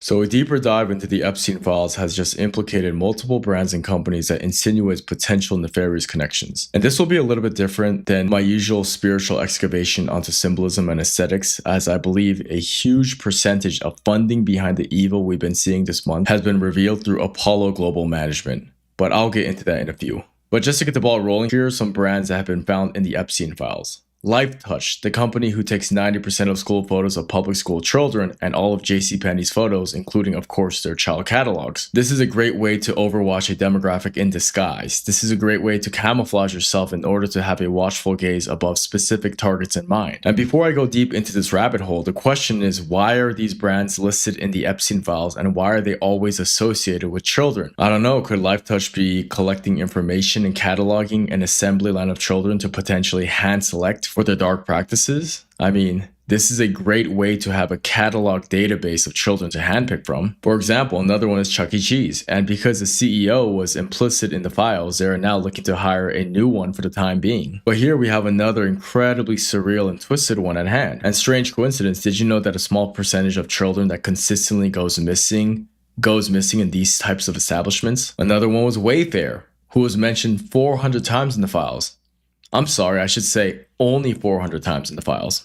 So, a deeper dive into the Epstein files has just implicated multiple brands and companies that insinuates potential nefarious connections. And this will be a little bit different than my usual spiritual excavation onto symbolism and aesthetics, as I believe a huge percentage of funding behind the evil we've been seeing this month has been revealed through Apollo Global Management. But I'll get into that in a few. But just to get the ball rolling, here are some brands that have been found in the Epstein files. Lifetouch, the company who takes 90% of school photos of public school children and all of JCPenney's photos, including of course their child catalogs. This is a great way to overwatch a demographic in disguise. This is a great way to camouflage yourself in order to have a watchful gaze above specific targets in mind. And before I go deep into this rabbit hole, the question is, why are these brands listed in the Epstein files and why are they always associated with children? I don't know, could Lifetouch be collecting information and cataloging an assembly line of children to potentially hand select for their dark practices? I mean, this is a great way to have a catalog database of children to handpick from. For example, another one is Chuck E. Cheese, and because the CEO was implicit in the files, they are now looking to hire a new one for the time being. But here we have another incredibly surreal and twisted one at hand. And strange coincidence, did you know that a small percentage of children that consistently goes missing in these types of establishments? Another one was Wayfair, who was mentioned 400 times in the files. I'm sorry, I should say only 400 times in the files.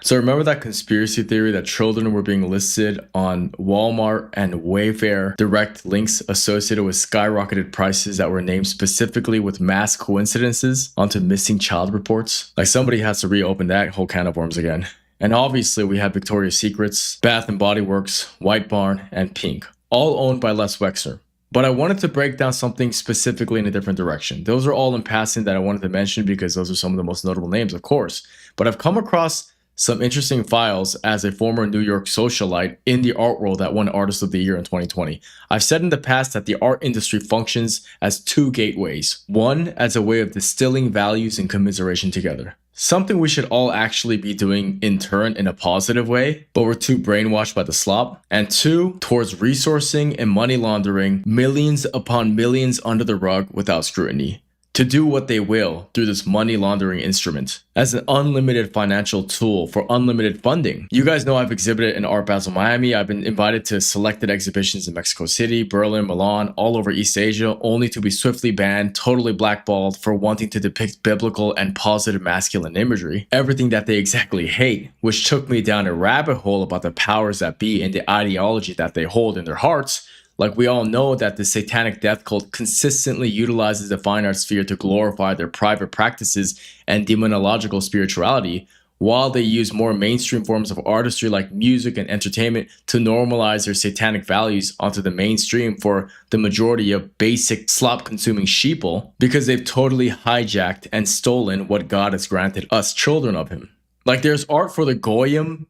So remember that conspiracy theory that children were being listed on Walmart and Wayfair direct links associated with skyrocketed prices that were named specifically with mass coincidences onto missing child reports? Like, somebody has to reopen that whole can of worms again. And obviously we have Victoria's Secrets, Bath & Body Works, White Barn, and Pink, all owned by Les Wexner. But I wanted to break down something specifically in a different direction. Those are all in passing that I wanted to mention because those are some of the most notable names, of course. But I've come across some interesting files as a former New York socialite in the art world that won Artist of the Year in 2020. I've said in the past that the art industry functions as two gateways. One, as a way of distilling values and commiseration together. Something we should all actually be doing in turn in a positive way, but we're too brainwashed by the slop. And two, towards resourcing and money laundering millions upon millions under the rug without scrutiny, to do what they will through this money laundering instrument as an unlimited financial tool for unlimited funding. You guys know I've exhibited in Art Basel Miami. I've been invited to selected exhibitions in Mexico City, Berlin, Milan, all over East Asia, only to be swiftly banned, totally blackballed for wanting to depict biblical and positive masculine imagery. Everything that they exactly hate, which took me down a rabbit hole about the powers that be and the ideology that they hold in their hearts. Like, we all know that the satanic death cult consistently utilizes the fine arts sphere to glorify their private practices and demonological spirituality, while they use more mainstream forms of artistry like music and entertainment to normalize their satanic values onto the mainstream for the majority of basic slop-consuming sheeple, because they've totally hijacked and stolen what God has granted us children of him. Like, there's art for the Goyim,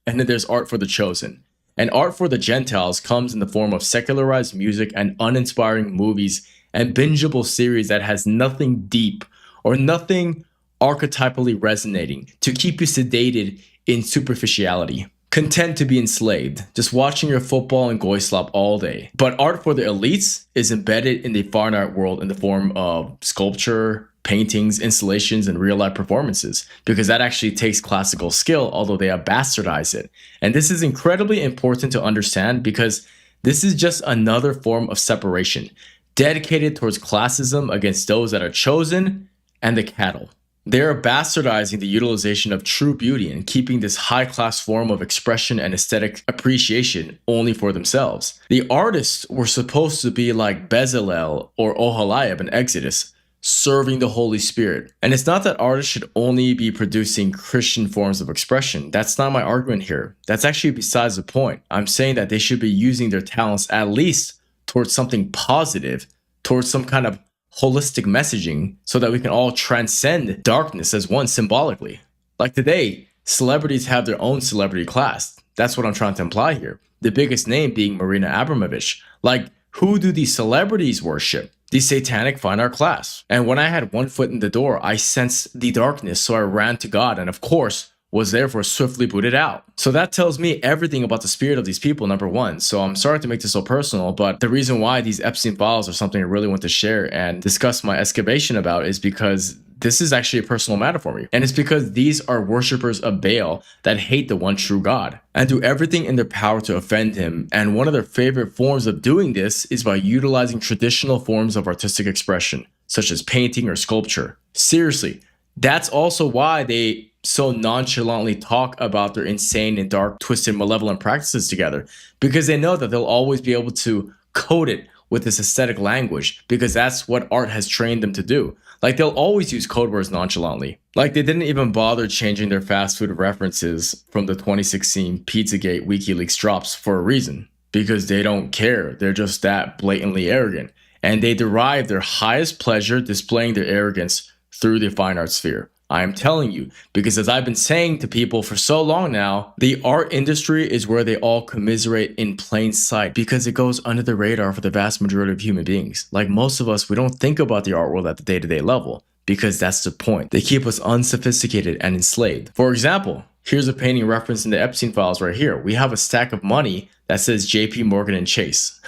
and then there's art for the chosen. And art for the Gentiles comes in the form of secularized music and uninspiring movies and bingeable series that has nothing deep or nothing archetypally resonating to keep you sedated in superficiality, content to be enslaved, just watching your football and goy slop all day. But art for the elites is embedded in the fine art world in the form of sculpture, paintings, installations, and real-life performances, because that actually takes classical skill, although they have bastardized it. And this is incredibly important to understand because this is just another form of separation, dedicated towards classism against those that are chosen and the cattle. They are bastardizing the utilization of true beauty and keeping this high-class form of expression and aesthetic appreciation only for themselves. The artists were supposed to be like Bezalel or Oholiab in Exodus, serving the Holy Spirit. And it's not that artists should only be producing Christian forms of expression. That's not my argument here. That's actually besides the point. I'm saying that they should be using their talents at least towards something positive, towards some kind of holistic messaging, so that we can all transcend darkness as one symbolically. Like today, celebrities have their own celebrity class. That's what I'm trying to imply here. The biggest name being Marina Abramovich. Like, who do these celebrities worship? The satanic fine art class. And when I had one foot in the door, I sensed the darkness, so I ran to God and of course was therefore swiftly booted out. So that tells me everything about the spirit of these people, number one. So I'm sorry to make this so personal, but the reason why these Epstein files are something I really want to share and discuss my excavation about is because this is actually a personal matter for me. And it's because these are worshippers of Baal that hate the one true God and do everything in their power to offend him. And one of their favorite forms of doing this is by utilizing traditional forms of artistic expression, such as painting or sculpture. Seriously, that's also why they so nonchalantly talk about their insane and dark, twisted, malevolent practices together, because they know that they'll always be able to code it with this aesthetic language, because that's what art has trained them to do. Like, they'll always use code words nonchalantly. Like, they didn't even bother changing their fast food references from the 2016 Pizzagate WikiLeaks drops for a reason, because they don't care. They're just that blatantly arrogant. And they derive their highest pleasure displaying their arrogance through the fine art sphere. I am telling you, because as I've been saying to people for so long now, the art industry is where they all commiserate in plain sight, because it goes under the radar for the vast majority of human beings. Like most of us, we don't think about the art world at the day-to-day level, because that's the point. They keep us unsophisticated and enslaved. For example, here's a painting referenced in the Epstein files right here. We have a stack of money that says JP Morgan and Chase,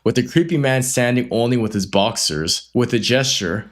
with the creepy man standing only with his boxers, with a gesture,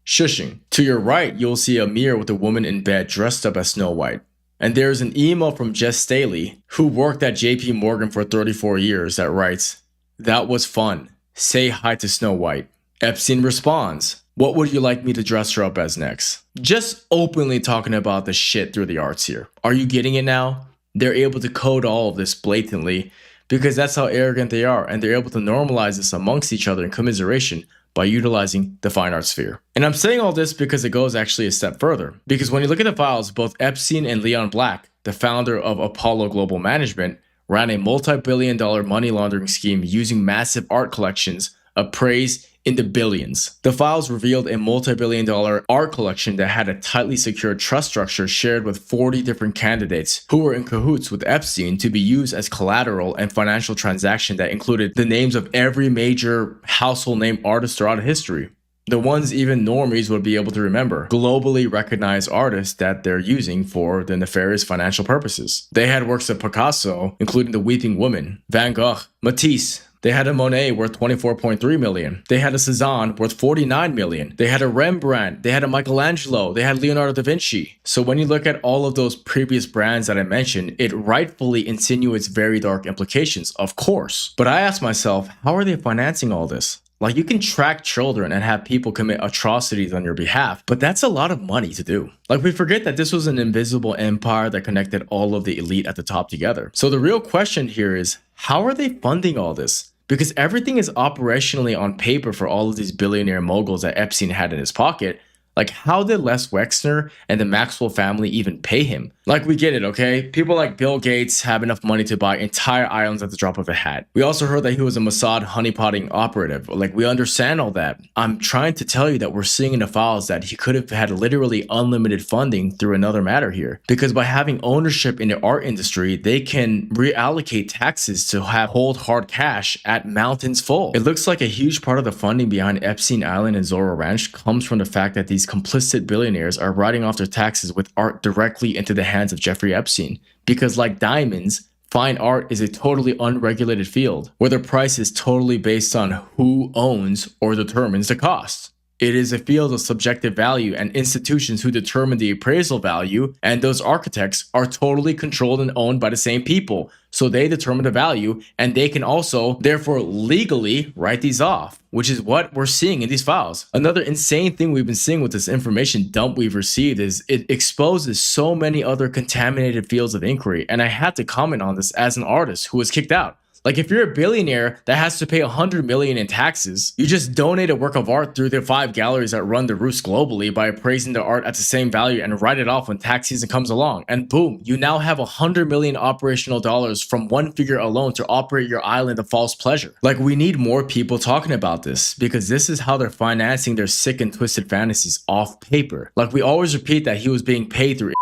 shushing. To your right, you'll see a mirror with a woman in bed dressed up as Snow White. And there's an email from Jess Staley, who worked at JP Morgan for 34 years, that writes, "That was fun. Say hi to Snow White." Epstein responds, "What would you like me to dress her up as next?" Just openly talking about the shit through the arts here. Are you getting it now? They're able to code all of this blatantly because that's how arrogant they are, and they're able to normalize this amongst each other in commiseration by utilizing the fine art sphere. And I'm saying all this because it goes actually a step further. Because when you look at the files, both Epstein and Leon Black, the founder of Apollo Global Management, ran a multi-billion-dollar money laundering scheme using massive art collections appraised in the billions. The files revealed a multi-billion-dollar art collection that had a tightly secured trust structure shared with 40 different candidates who were in cahoots with Epstein to be used as collateral and financial transaction that included the names of every major household name artist throughout history. The ones even normies would be able to remember. Globally recognized artists that they're using for the nefarious financial purposes. They had works of Picasso, including The Weeping Woman, Van Gogh, Matisse. They had a Monet worth $24.3 million. They had a Cezanne worth $49 million. They had a Rembrandt. They had a Michelangelo. They had Leonardo da Vinci. So when you look at all of those previous brands that I mentioned, it rightfully insinuates very dark implications, of course. But I ask myself, how are they financing all this? Like, you can track children and have people commit atrocities on your behalf, but that's a lot of money to do. Like, we forget that this was an invisible empire that connected all of the elite at the top together. So the real question here is, how are they funding all this? Because everything is operationally on paper for all of these billionaire moguls that Epstein had in his pocket. Like, how did Les Wexner and the Maxwell family even pay him? Like, we get it, okay? People like Bill Gates have enough money to buy entire islands at the drop of a hat. We also heard that he was a Mossad honeypotting operative. Like, we understand all that. I'm trying to tell you that we're seeing in the files that he could have had literally unlimited funding through another matter here. Because by having ownership in the art industry, they can reallocate taxes to hold hard cash at mountains full. It looks like a huge part of the funding behind Epstein Island and Zorro Ranch comes from the fact that these complicit billionaires are writing off their taxes with art directly into the hands of Jeffrey Epstein. Because like diamonds, fine art is a totally unregulated field where the price is totally based on who owns or determines the cost. It is a field of subjective value and institutions who determine the appraisal value, and those architects are totally controlled and owned by the same people. So they determine the value, and they can also, therefore, legally write these off, which is what we're seeing in these files. Another insane thing we've been seeing with this information dump we've received is it exposes so many other contaminated fields of inquiry, and I had to comment on this as an artist who was kicked out. Like, if you're a billionaire that has to pay $100 million in taxes, you just donate a work of art through the 5 galleries that run the roost globally by appraising the art at the same value and write it off when tax season comes along. And boom, you now have $100 million operational dollars from one figure alone to operate your island of false pleasure. Like, we need more people talking about this, because this is how they're financing their sick and twisted fantasies off paper. Like, we always repeat that he was being paid through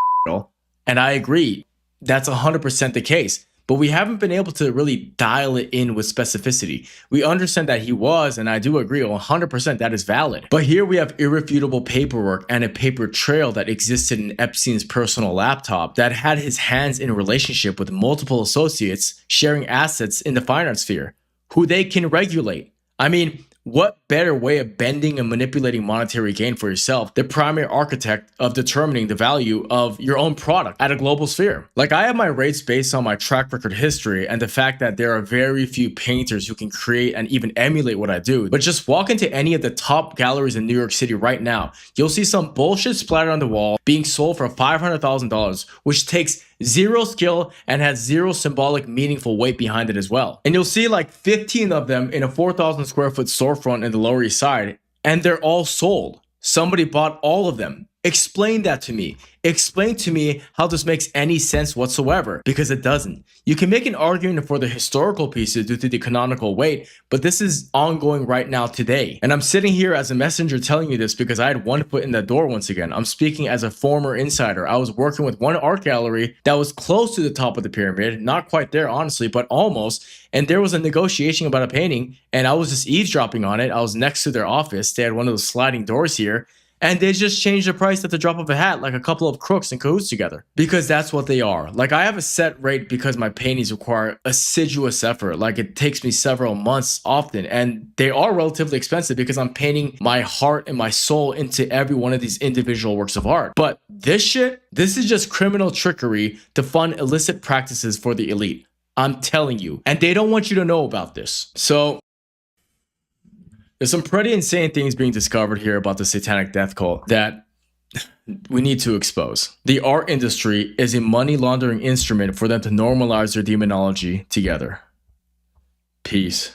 and I agree, that's 100% the case. But we haven't been able to really dial it in with specificity. We understand that he was, and I do agree 100% that is valid. But here we have irrefutable paperwork and a paper trail that existed in Epstein's personal laptop that had his hands in a relationship with multiple associates sharing assets in the fine art sphere, who they can regulate. I mean, what better way of bending and manipulating monetary gain for yourself, the primary architect of determining the value of your own product at a global sphere? Like, I have my rates based on my track record history and the fact that there are very few painters who can create and even emulate what I do. But just walk into any of the top galleries in New York City right now, you'll see some bullshit splattered on the wall being sold for $500,000, which takes zero skill and has zero symbolic meaningful weight behind it as well. And you'll see like 15 of them in a 4,000 square foot storefront in the Lower East Side, and they're all sold. Somebody bought all of them. Explain that to me. Explain to me how this makes any sense whatsoever, because it doesn't. You can make an argument for the historical pieces due to the canonical weight, but this is ongoing right now today. And I'm sitting here as a messenger telling you this because I had one foot in the door once again. I'm speaking as a former insider. I was working with one art gallery that was close to the top of the pyramid, not quite there honestly, but almost. And there was a negotiation about a painting, and I was just eavesdropping on it. I was next to their office. They had one of those sliding doors here. And they just changed the price at the drop of a hat, like a couple of crooks in cahoots together. Because that's what they are. Like, I have a set rate because my paintings require assiduous effort. Like, it takes me several months often. And they are relatively expensive because I'm painting my heart and my soul into every one of these individual works of art. But this shit, this is just criminal trickery to fund illicit practices for the elite. I'm telling you. And they don't want you to know about this. So there's some pretty insane things being discovered here about the satanic death cult that we need to expose. The art industry is a money laundering instrument for them to normalize their demonology together. Peace.